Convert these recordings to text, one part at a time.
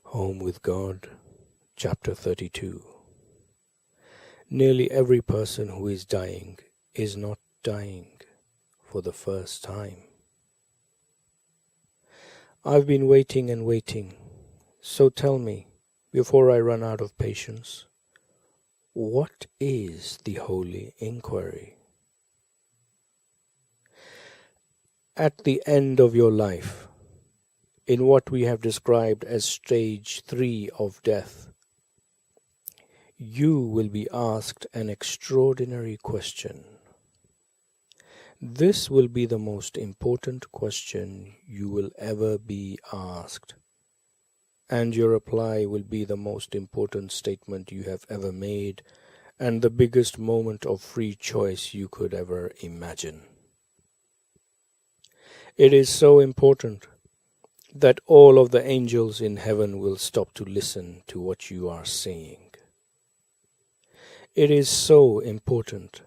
Home with God, Chapter 32. Nearly every person who is dying is not dying for the first time. I've been waiting and waiting, so tell me, before I run out of patience, what is the holy inquiry? At the end of your life, in what we have described as stage 3 of death, you will be asked an extraordinary question. This will be the most important question you will ever be asked, and your reply will be the most important statement you have ever made and the biggest moment of free choice you could ever imagine. It is so important that all of the angels in heaven will stop to listen to what you are saying. It is so important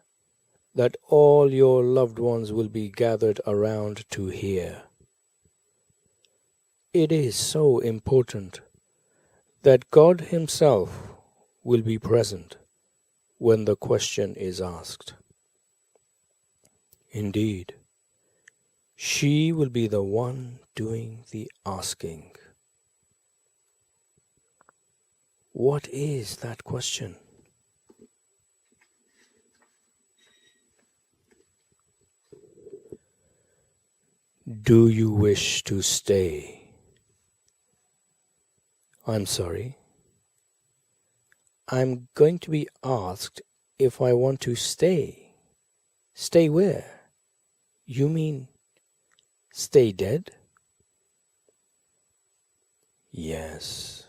that all your loved ones will be gathered around to hear. It is so important that God Himself will be present when the question is asked. Indeed, she will be the one doing the asking. What is that question? Do you wish to stay? I'm sorry. I'm going to be asked if I want to stay. Stay where? You mean stay dead? Yes.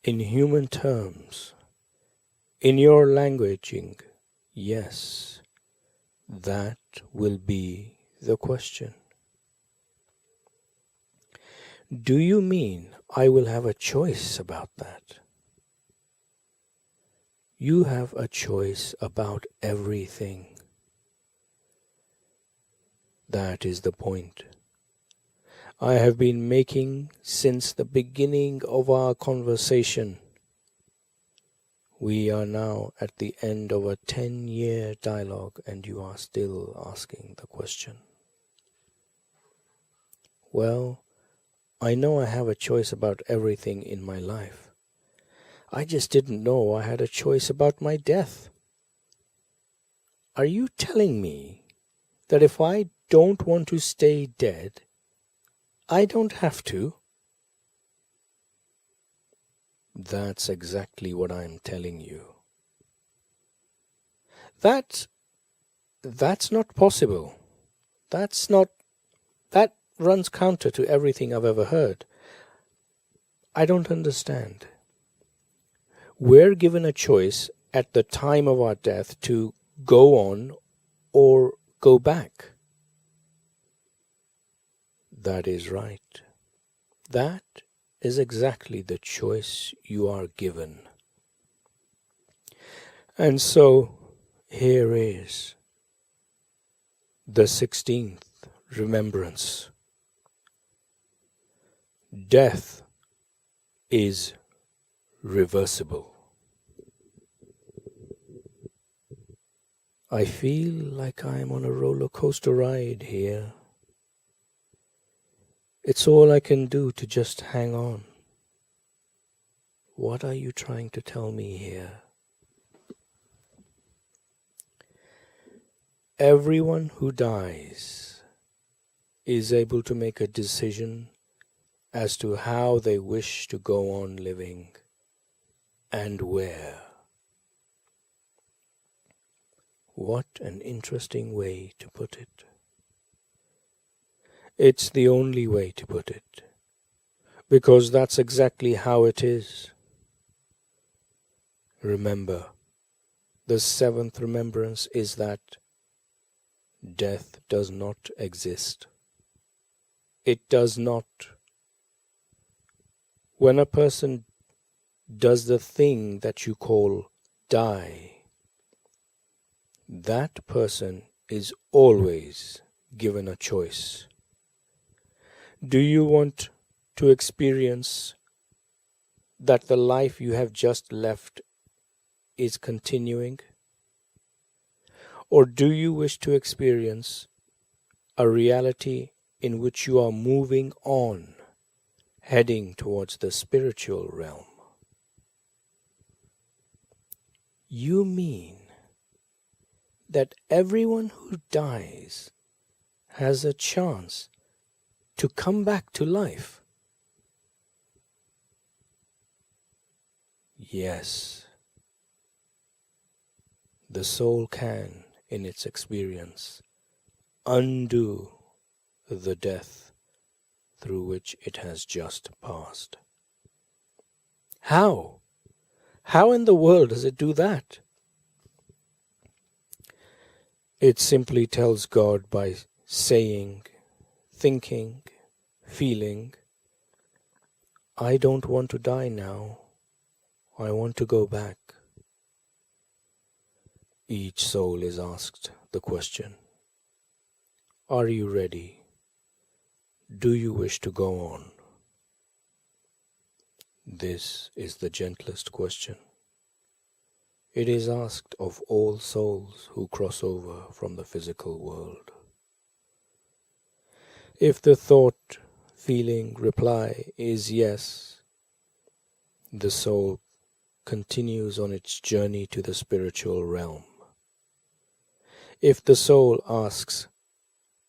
In human terms, in your languaging, yes, that will be the question. Do you mean I will have a choice about that? You have a choice about everything. That is the point I have been making since the beginning of our conversation. We are now at the end of a 10-year dialogue and you are still asking the question. Well, I know I have a choice about everything in my life. I just didn't know I had a choice about my death. Are you telling me that if I don't want to stay dead, I don't have to? That's exactly what I'm telling you. That's not possible. That runs counter to everything I've ever heard. I don't understand. We're given a choice at the time of our death to go on or go back. That is right. That is exactly the choice you are given. And so, here is the 16th remembrance. Death is reversible. I feel like I'm on a roller coaster ride here. It's all I can do to just hang on. What are you trying to tell me here? Everyone who dies is able to make a decision as to how they wish to go on living and where. What an interesting way to put it. It's the only way to put it, because that's exactly how it is. Remember, the 7th remembrance is that death does not exist. It does not. When a person does the thing that you call die, that person is always given a choice. Do you want to experience that the life you have just left is continuing? Or do you wish to experience a reality in which you are moving on, heading towards the spiritual realm? You mean that everyone who dies has a chance to come back to life? Yes, the soul can, in its experience, undo the death through which it has just passed. How? How in the world does it do that? It simply tells God by saying, thinking, feeling, I don't want to die now. I want to go back. Each soul is asked the question, are you ready? Do you wish to go on? This is the gentlest question. It is asked of all souls who cross over from the physical world. If the thought, feeling, reply is yes, the soul continues on its journey to the spiritual realm. If the soul asks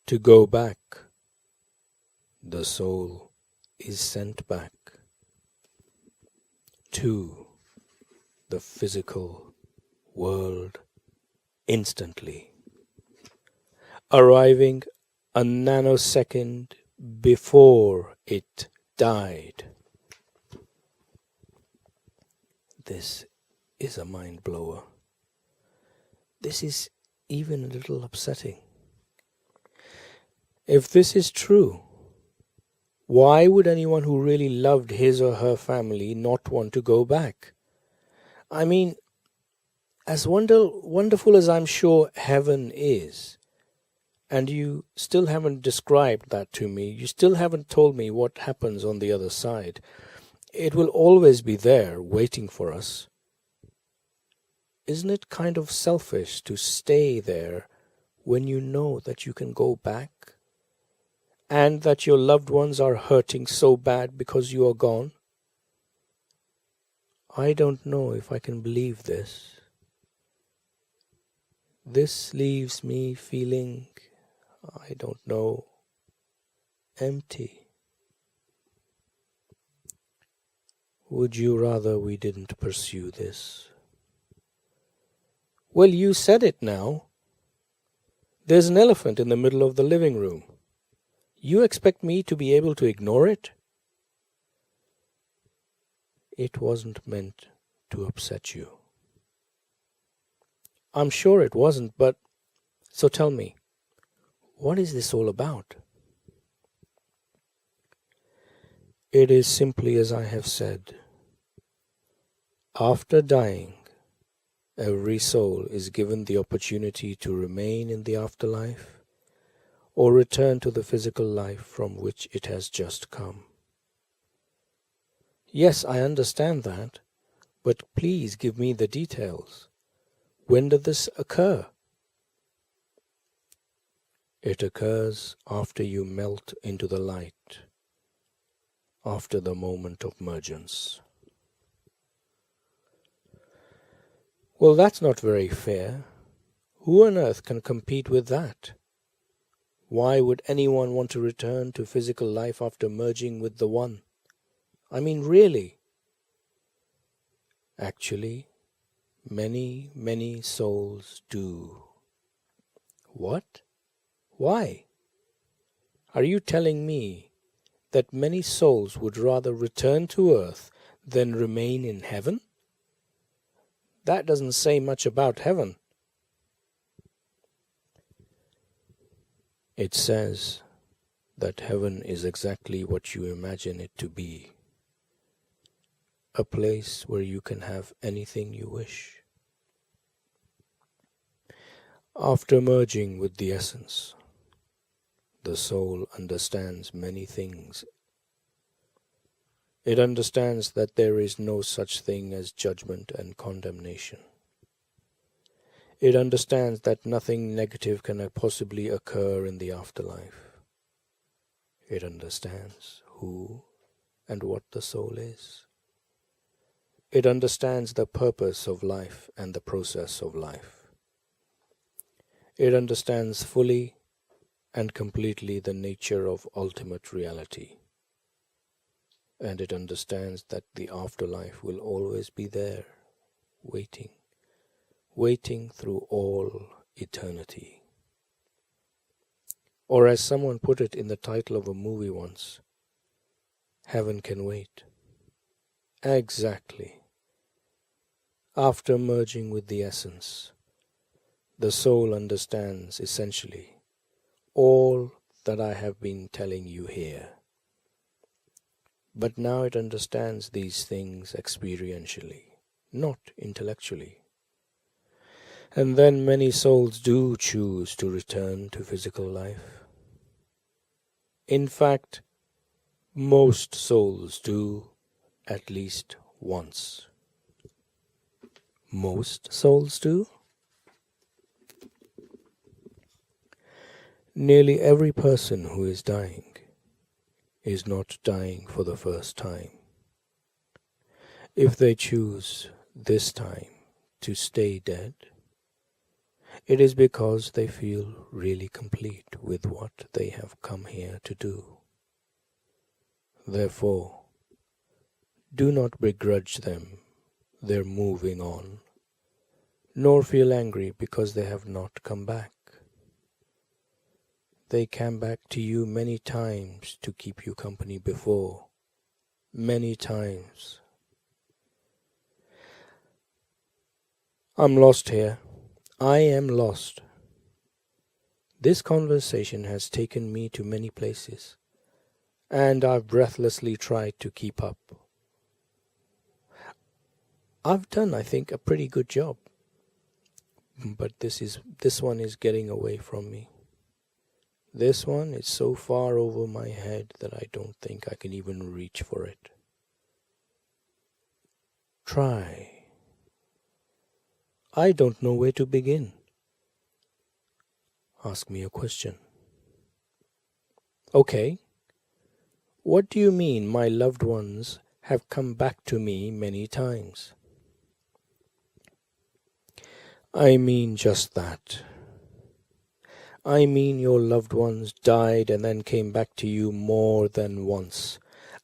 to go back, the soul is sent back to the physical world instantly, arriving a nanosecond before it died. This is a mind blower. This is even a little upsetting. If this is true, why would anyone who really loved his or her family not want to go back? I mean, as wonderful as I'm sure heaven is, and you still haven't described that to me, you still haven't told me what happens on the other side. It will always be there, waiting for us. Isn't it kind of selfish to stay there when you know that you can go back? And that your loved ones are hurting so bad because you are gone? I don't know if I can believe this. This leaves me feeling, I don't know, empty. Would you rather we didn't pursue this? Well, you said it now. There's an elephant in the middle of the living room. You expect me to be able to ignore it? It wasn't meant to upset you. I'm sure it wasn't, but so tell me, what is this all about? It is simply as I have said. After dying, every soul is given the opportunity to remain in the afterlife or return to the physical life from which it has just come. Yes, I understand that, but please give me the details. When did this occur? It occurs after you melt into the light, after the moment of emergence. Well, that's not very fair. Who on earth can compete with that? Why would anyone want to return to physical life after merging with the One? I mean, really? Actually, many souls do. What? Why? Are you telling me that many souls would rather return to earth than remain in heaven? That doesn't say much about heaven. It says that heaven is exactly what you imagine it to be. A place where you can have anything you wish. After merging with the essence, the soul understands many things It understands that there is no such thing as judgment and condemnation. It understands that nothing negative can possibly occur in the afterlife. It understands who and what the soul is. It understands the purpose of life and the process of life. It understands fully and completely the nature of ultimate reality. And it understands that the afterlife will always be there, waiting through all eternity. Or as someone put it in the title of a movie once, heaven can wait. Exactly. After merging with the essence, the soul understands essentially all that I have been telling you here. But now it understands these things experientially, not intellectually. And then many souls do choose to return to physical life. In fact, most souls do at least once. Most souls do? Nearly every person who is dying is not dying for the first time. If they choose this time to stay dead, it is because they feel really complete with what they have come here to do. Therefore, do not begrudge them their moving on, nor feel angry because they have not come back. They came back to you many times to keep you company before. Many times. I'm lost here. I am lost. This conversation has taken me to many places, and I've breathlessly tried to keep up. I've done, I think, a pretty good job, but this one is getting away from me. This one is so far over my head that I don't think I can even reach for it. Try. I don't know where to begin. Ask me a question. Okay. What do you mean my loved ones have come back to me many times? I mean just that. I mean your loved ones died and then came back to you more than once,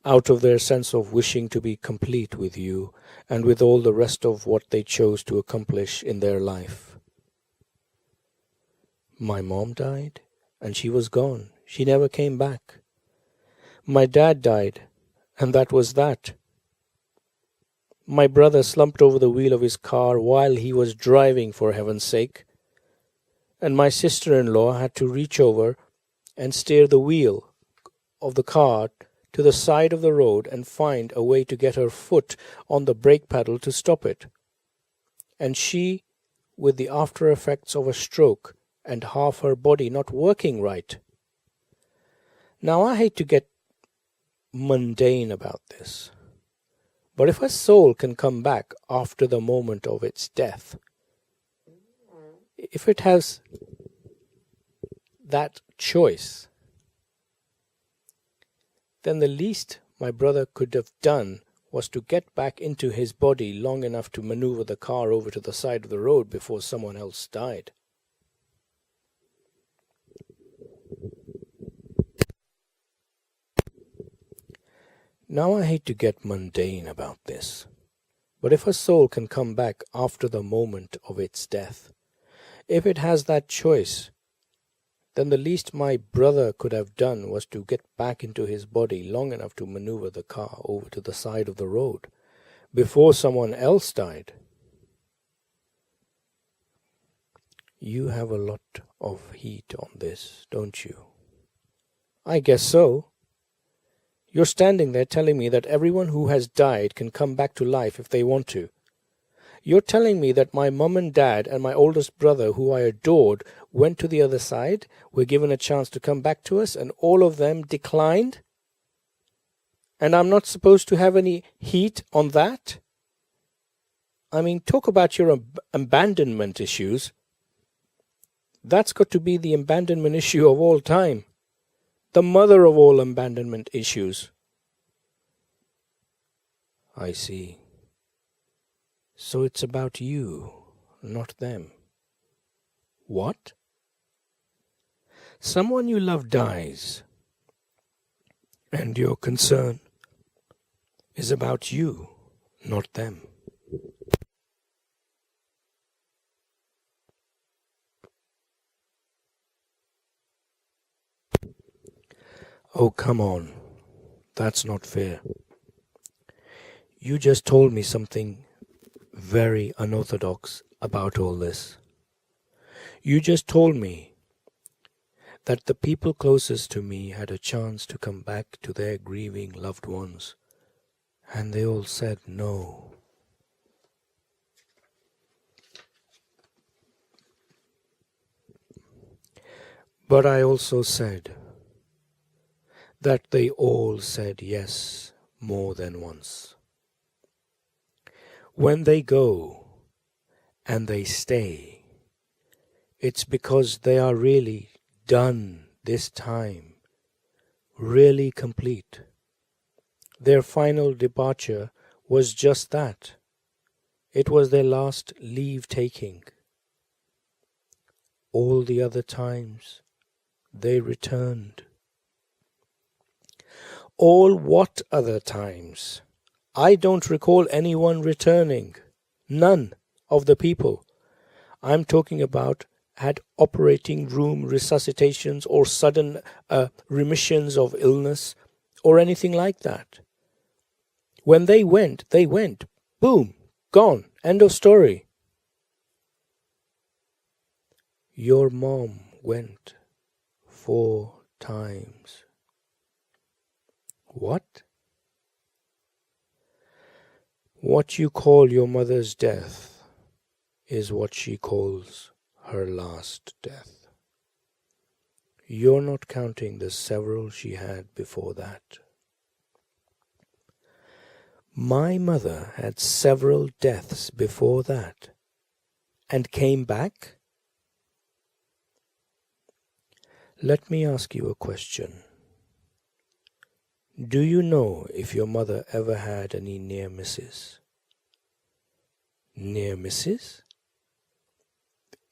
out of their sense of wishing to be complete with you and with all the rest of what they chose to accomplish in their life. My mom died, and she was gone. She never came back. My dad died, and that was that. My brother slumped over the wheel of his car while he was driving, for heaven's sake, and my sister-in-law had to reach over and steer the wheel of the car to the side of the road and find a way to get her foot on the brake pedal to stop it. And she, with the after effects of a stroke and half her body not working right. Now I hate to get mundane about this, but if a soul can come back after the moment of its death, if it has that choice, then the least my brother could have done was to get back into his body long enough to maneuver the car over to the side of the road before someone else died. Now I hate to get mundane about this, but if a soul can come back after the moment of its death, if it has that choice, then the least my brother could have done was to get back into his body long enough to maneuver the car over to the side of the road before someone else died. You have a lot of heat on this, don't you? I guess so. You're standing there telling me that everyone who has died can come back to life if they want to. You're telling me that my mum and dad and my oldest brother, who I adored, went to the other side, were given a chance to come back to us, and all of them declined? And I'm not supposed to have any heat on that? I mean, talk about your abandonment issues. That's got to be the abandonment issue of all time. The mother of all abandonment issues. I see. So it's about you, not them. What? Someone you love dies, and your concern is about you, not them. Oh, come on. That's not fair. You just told me something very unorthodox about all this. You just told me that the people closest to me had a chance to come back to their grieving loved ones, and they all said no. But I also said that they all said yes more than once. When they go and they stay, it's because they are really done this time, really complete. Their final departure was just that. It was their last leave-taking. All the other times, they returned. All what other times? I don't recall anyone returning. None of the people I'm talking about had operating room resuscitations or sudden remissions of illness or anything like that. When they went, boom, gone, end of story. Your mom went 4 times. What? What you call your mother's death is what she calls her last death. You're not counting the several she had before that. My mother had several deaths before that and came back? Let me ask you a question. Do you know if your mother ever had any near misses? Near misses?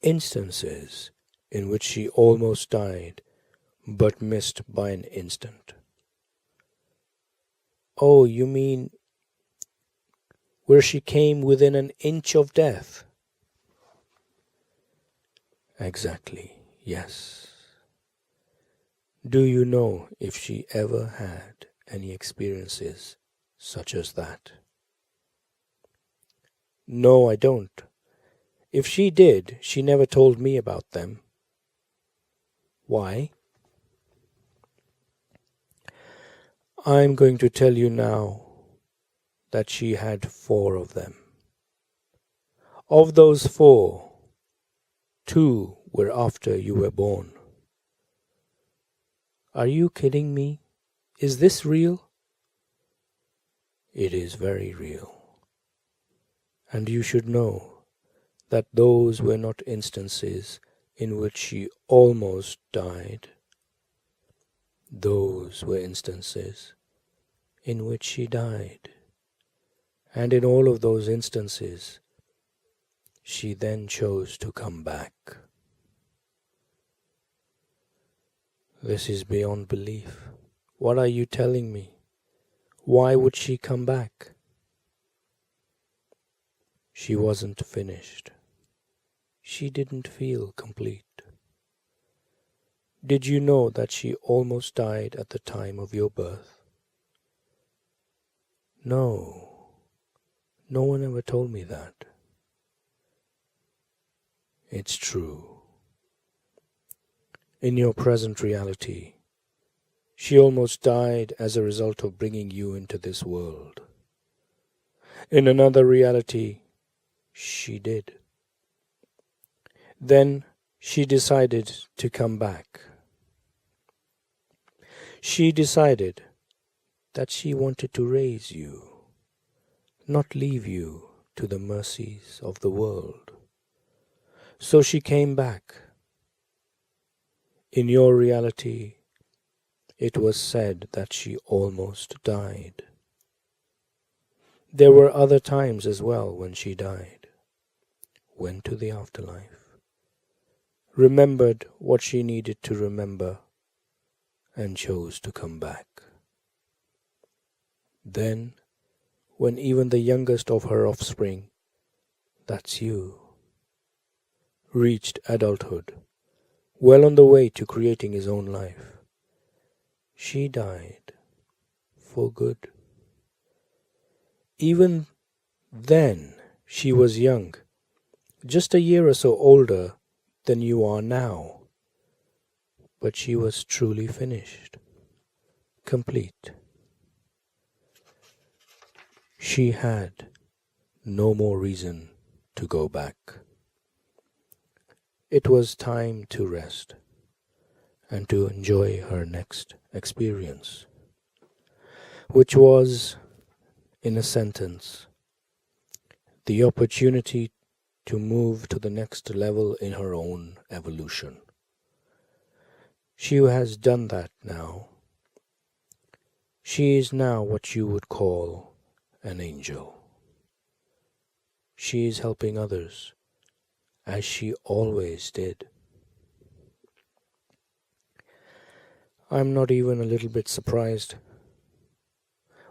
Instances in which she almost died but missed by an instant. Oh, you mean where she came within an inch of death? Exactly, yes. Do you know if she ever had any experiences such as that? No, I don't. If she did, she never told me about them. Why? I'm going to tell you now that she had 4 of them. Of those 4, 2 were after you were born. Are you kidding me? Is this real? It is very real. And you should know that those were not instances in which she almost died. Those were instances in which she died. And in all of those instances, she then chose to come back. This is beyond belief. What are you telling me? Why would she come back? She wasn't finished. She didn't feel complete. Did you know that she almost died at the time of your birth? No. No one ever told me that. It's true. In your present reality, she almost died as a result of bringing you into this world. In another reality, she did. Then she decided to come back. She decided that she wanted to raise you, not leave you to the mercies of the world. So she came back. In your reality, it was said that she almost died. There were other times as well when she died, went to the afterlife, remembered what she needed to remember, and chose to come back. Then, when even the youngest of her offspring, that's you, reached adulthood, well on the way to creating his own life, she died for good. Even then, she was young, just a year or so older than you are now. But she was truly finished, complete. She had no more reason to go back. It was time to rest and to enjoy her next experience, which was, in a sentence, the opportunity to move to the next level in her own evolution. She has done that now. She is now what you would call an angel. She is helping others, as she always did. I'm not even a little bit surprised.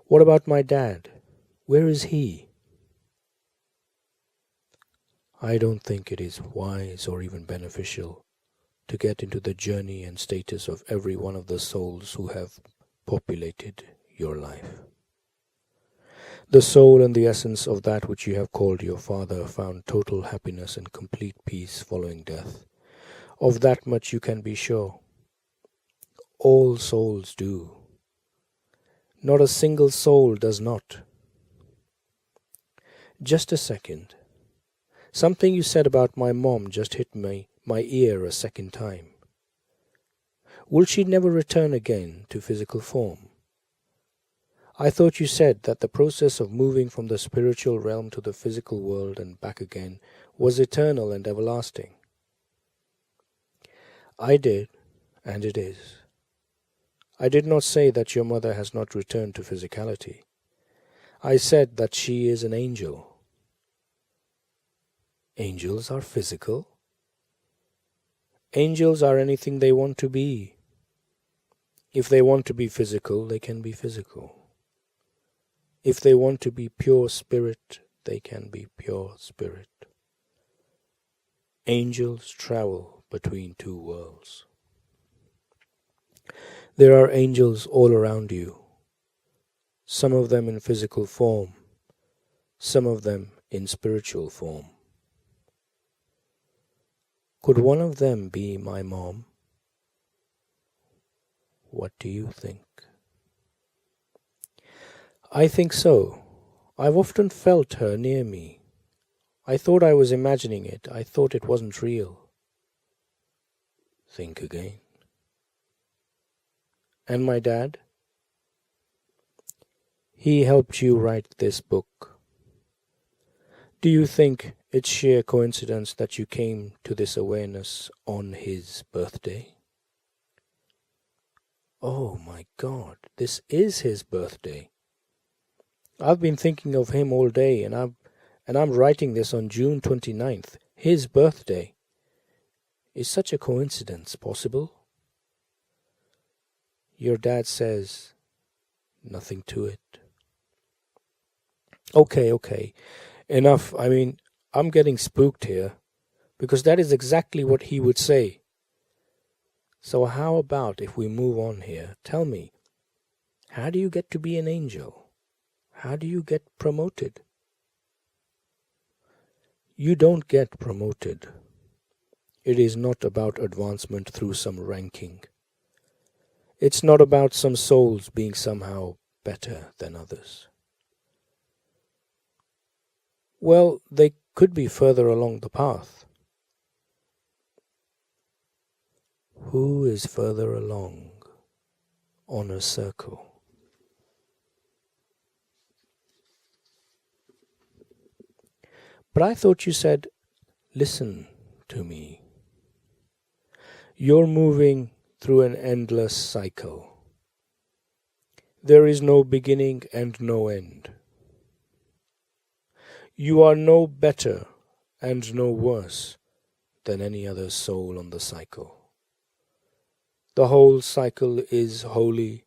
What about my dad? Where is he? I don't think it is wise or even beneficial to get into the journey and status of every one of the souls who have populated your life. The soul and the essence of that which you have called your father found total happiness and complete peace following death. Of that much you can be sure. All souls do. Not a single soul does not. Just a second. Something you said about my mom just hit my ear a second time. Will she never return again to physical form? I thought you said that the process of moving from the spiritual realm to the physical world and back again was eternal and everlasting. I did, and it is. I did not say that your mother has not returned to physicality. I said that she is an angel. Angels are physical. Angels are anything they want to be. If they want to be physical, they can be physical. If they want to be pure spirit, they can be pure spirit. Angels travel between two worlds. There are angels all around you, some of them in physical form, some of them in spiritual form. Could one of them be my mom? What do you think? I think so. I've often felt her near me. I thought I was imagining it. I thought it wasn't real. Think again. And my dad? He helped you write this book. Do you think it's sheer coincidence that you came to this awareness on his birthday? Oh my God, this is his birthday. I've been thinking of him all day, and I'm writing this on June 29th, his birthday. Is such a coincidence possible? Your dad says, nothing to it. Okay, enough. I'm getting spooked here, because that is exactly what he would say. So how about if we move on here? Tell me, how do you get to be an angel? How do you get promoted? You don't get promoted. It is not about advancement through some ranking. It's not about some souls being somehow better than others. Well, they could be further along the path. Who is further along on a circle? But I thought you said, listen to me. You're moving through an endless cycle. There is no beginning and no end. You are no better and no worse than any other soul on the cycle. The whole cycle is holy,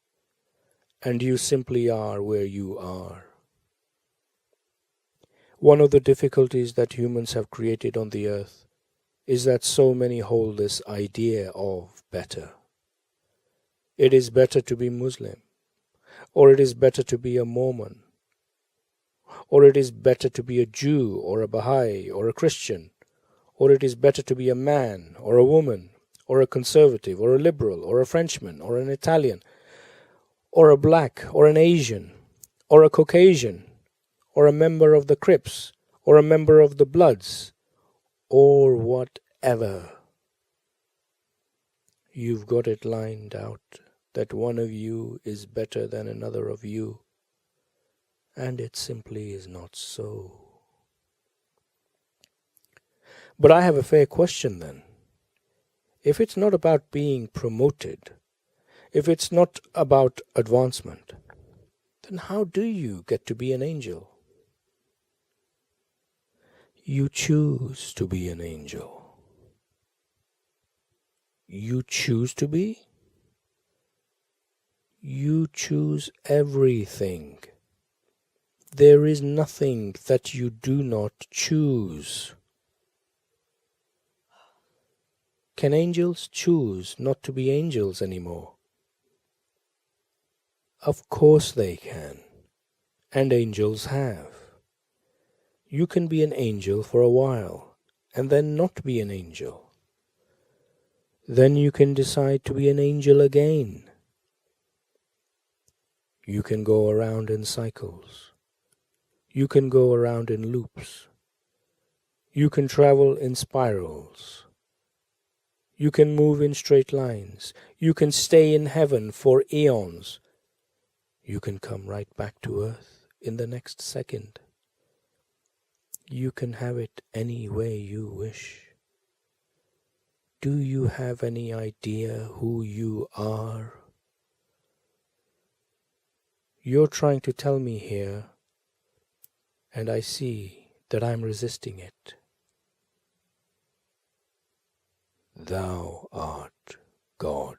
and you simply are where you are. One of the difficulties that humans have created on the earth is that so many hold this idea of better. It is better to be Muslim, or it is better to be a Mormon, or it is better to be a Jew or a Baha'i or a Christian, or it is better to be a man or a woman, or a conservative or a liberal or a Frenchman or an Italian, or a black or an Asian, or a Caucasian, or a member of the Crips, or a member of the Bloods, or whatever. You've got it lined out that one of you is better than another of you, and it simply is not so. But I have a fair question then. If it's not about being promoted, if it's not about advancement, then how do you get to be an angel? You choose to be an angel. You choose to be? You choose everything. There is nothing that you do not choose. Can angels choose not to be angels anymore? Of course they can, and angels have. You can be an angel for a while, and then not be an angel. Then you can decide to be an angel again. You can go around in cycles. You can go around in loops. You can travel in spirals. You can move in straight lines. You can stay in heaven for eons. You can come right back to earth in the next second. You can have it any way you wish. Do you have any idea who you are? You're trying to tell me here, and I see that I'm resisting it. Thou art God.